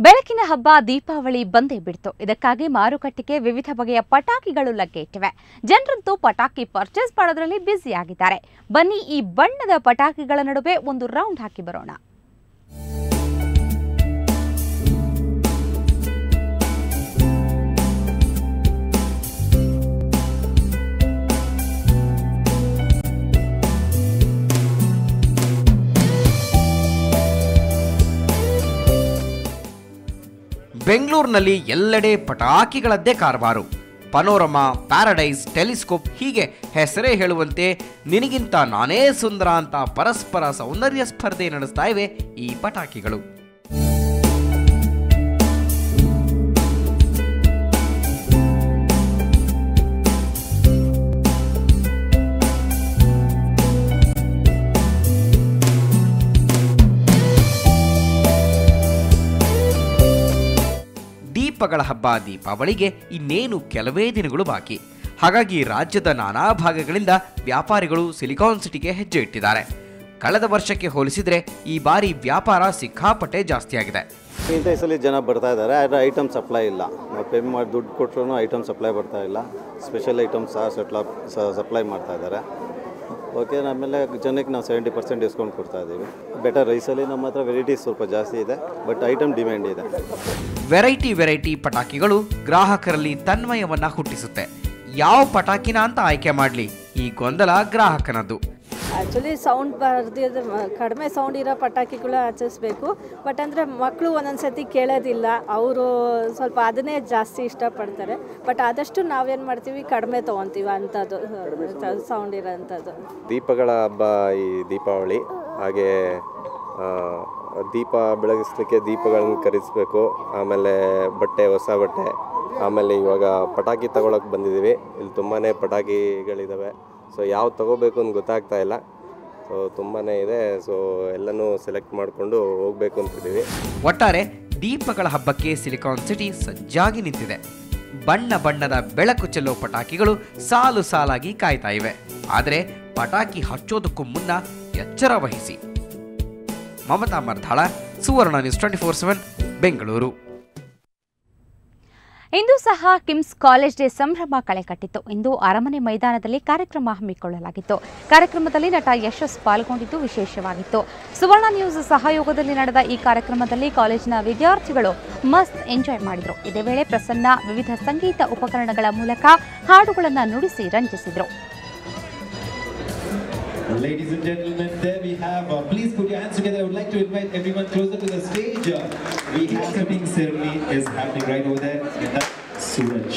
ಬೆಳಕಿನ ಹಬ್ಬ ದೀಪಾವಳಿ ಬಂದೇ ಬಿಡ್ತು. ಇದಕ್ಕಾಗಿ ಮಾರುಕಟ್ಟೆಗೆ ವಿವಿಧ ಬಗೆಯ ಪಟಾಕಿಗಳು ಲಗ್ಗೆಯಿಟ್ಟಿವೆ. ಜನರಂತೂ ಪಟಾಕಿ ಪರ್ಚೇಸ್ ಮಾಡೋದ್ರಲ್ಲಿ ಬ್ಯುಸಿ ಆಗಿದ್ದಾರೆ. ಬನ್ನಿ ಈ ಬಣ್ಣದ ಪಟಾಕಿಗಳ ನಡುವೆ ಒಂದು ರೌಂಡ್ ಹಾಕಿ ಬರೋಣ. ಬೆಂಗಳೂರಿನಲ್ಲಿ ಎಲ್ಲೆಡೆ ಪಟಾಕಿಗಳದ್ದೇ ಕಾರವಾರು. ಪನೋರಮಾ, ಪ್ಯಾರಡೈಸ್, ಟೆಲಿಸ್ಕೋಪ್ ಹೀಗೆ ಹೆಸರೇ ಹೇಳುವಂತೆ ನಿನಗಿಂತ ನಾನೇ ಸುಂದರ ಅಂತ ಪರಸ್ಪರ ಸೌಂದರ್ಯ ಸ್ಪರ್ಧೆ ನಡೆಸ್ತಾ ಇವೆ ಈ ಪಟಾಕಿಗಳು. ದೀಪಗಳ ಹಬ್ಬ ದೀಪಾವಳಿಗೆ ಇನ್ನೇನು ಕೆಲವೇ ದಿನಗಳು ಬಾಕಿ. ಹಾಗಾಗಿ ರಾಜ್ಯದ ನಾನಾ ಭಾಗಗಳಿಂದ ವ್ಯಾಪಾರಿಗಳು ಸಿಲಿಕಾನ್ ಸಿಟಿಗೆ ಹೆಜ್ಜೆ ಇಟ್ಟಿದ್ದಾರೆ. ಕಳೆದ ವರ್ಷಕ್ಕೆ ಹೋಲಿಸಿದರೆ ಈ ಬಾರಿ ವ್ಯಾಪಾರ ಸಿಕ್ಕಾಪಟ್ಟೆ ಜಾಸ್ತಿ ಆಗಿದೆ. ಇಂಥ ಸಲ ಜನ ಬರ್ತಾ ಇದ್ದಾರೆ, ಆದರೆ ಐಟಮ್ ಸಪ್ಲೈ ಇಲ್ಲ. ನಾವು ಪೇ ಮಾಡಿ ದುಡ್ಡು ಕೊಟ್ಟರು ಐಟಮ್ ಸಪ್ಲೈ ಬರ್ತಾ ಇಲ್ಲ. ಸ್ಪೆಷಲ್ ಐಟಮ್ಸ್ ಸಪ್ಲೈ ಮಾಡ್ತಾ ಇದ್ದಾರೆ. ಓಕೆ, ಆಮೇಲೆ ಜನಕ್ಕೆ ನಾವು 70% ಡಿಸ್ಕೌಂಟ್ ಕೊಡ್ತಾ ಇದ್ದೀವಿ. ಬೆಟರ್ ರೈಸಲ್ಲಿ ನಮ್ಮ ಹತ್ರ ವೆರೈಟೀಸ್ ಸ್ವಲ್ಪ ಜಾಸ್ತಿ ಇದೆ, ಬಟ್ ಐಟಮ್ ಡಿಮ್ಯಾಂಡ್ ಇದೆ. ವೆರೈಟಿ ಪಟಾಕಿಗಳು ಗ್ರಾಹಕರಲ್ಲಿ ತನ್ಮಯವನ್ನ ಹುಟ್ಟಿಸುತ್ತೆ. ಯಾವ ಪಟಾಕಿನ ಅಂತ ಆಯ್ಕೆ ಮಾಡಲಿ, ಈ ಗೊಂದಲ ಗ್ರಾಹಕನದ್ದು. ಆ್ಯಕ್ಚುಲಿ ಸೌಂಡ್ ಕಡಿಮೆ ಸೌಂಡ್ ಇರೋ ಪಟಾಕಿಗಳು ಹಚ್ಚಿಸ್ಬೇಕು. ಬಟ್ ಅಂದರೆ ಮಕ್ಕಳು ಒಂದೊಂದು ಸತಿ ಕೇಳೋದಿಲ್ಲ, ಅವರು ಸ್ವಲ್ಪ ಅದನ್ನೇ ಜಾಸ್ತಿ ಇಷ್ಟಪಡ್ತಾರೆ. ಬಟ್ ಆದಷ್ಟು ನಾವೇನು ಮಾಡ್ತೀವಿ, ಕಡಿಮೆ ತೊಗೊತೀವಿ ಅಂಥದ್ದು ಸೌಂಡ್ ಇರೋ ಅಂಥದ್ದು. ದೀಪಗಳ ಹಬ್ಬ ಈ ದೀಪಾವಳಿ, ಹಾಗೆ ದೀಪ ಬೆಳಗಿಸ್ಲಿಕ್ಕೆ ದೀಪಗಳನ್ನ ಖರೀದಿಸ್ಬೇಕು. ಆಮೇಲೆ ಬಟ್ಟೆ, ಹೊಸ ಬಟ್ಟೆ, ಆಮೇಲೆ ಇವಾಗ ಪಟಾಕಿ ತಗೊಳಕ್ಕೆ ಬಂದಿದ್ದೀವಿ. ಇಲ್ಲಿ ತುಂಬಾ ಪಟಾಕಿಗಳಿದ್ದಾವೆ. ಸೊ ಯಾವ್ದು ತೊಗೋಬೇಕು ಅಂತ ಗೊತ್ತಾಗ್ತಾ ಇಲ್ಲ. ಸೊ ತುಂಬಾ ಇದೆ. ಸೊ ಎಲ್ಲನೂ ಸೆಲೆಕ್ಟ್ ಮಾಡಿಕೊಂಡು ಹೋಗಬೇಕು ಅಂತಿದ್ದೀವಿ. ಒಟ್ಟಾರೆ ದೀಪಗಳ ಹಬ್ಬಕ್ಕೆ ಸಿಲಿಕಾನ್ ಸಿಟಿ ಸಜ್ಜಾಗಿ ನಿಂತಿದೆ. ಬಣ್ಣ ಬಣ್ಣದ ಬೆಳಕು ಚೆಲ್ಲೋ ಪಟಾಕಿಗಳು ಸಾಲು ಸಾಲಾಗಿ ಕಾಯ್ತಾ ಇವೆ. ಆದರೆ ಪಟಾಕಿ ಹಚ್ಚೋದಕ್ಕೂ ಮುನ್ನ ಎಚ್ಚರ ವಹಿಸಿ. ಮಮತಾ ಮರ್ಧಾಳ, ಸುವರ್ಣ ನ್ಯೂಸ್ 24/7 ಬೆಂಗಳೂರು. ಇಂದು ಸಹ ಕಿಮ್ಸ್ ಕಾಲೇಜ್ ಡೇ ಸಂಭ್ರಮ ಕಳೆಕಟ್ಟಿತ್ತು. ಇಂದು ಅರಮನೆ ಮೈದಾನದಲ್ಲಿ ಕಾರ್ಯಕ್ರಮ ಹಮ್ಮಿಕೊಳ್ಳಲಾಗಿತ್ತು. ಕಾರ್ಯಕ್ರಮದಲ್ಲಿ ನಟ ಯಶಸ್ ಪಾಲ್ಗೊಂಡಿದ್ದು ವಿಶೇಷವಾಗಿತ್ತು. ಸುವರ್ಣ ನ್ಯೂಸ್ ಸಹಯೋಗದಲ್ಲಿ ನಡೆದ ಈ ಕಾರ್ಯಕ್ರಮದಲ್ಲಿ ಕಾಲೇಜಿನ ವಿದ್ಯಾರ್ಥಿಗಳು ಮಸ್ತ್ ಎಂಜಾಯ್ ಮಾಡಿದರು. ಇದೇ ವೇಳೆ ಪ್ರಸನ್ನ ವಿವಿಧ ಸಂಗೀತ ಉಪಕರಣಗಳ ಮೂಲಕ ಹಾಡುಗಳನ್ನು ನುಡಿಸಿ ರಂಜಿಸಿದರು. Ladies and gentlemen, there we have, please put your hands together. I would like to invite everyone closer to the stage. The accepting ceremony is happening right over there in the Suraj.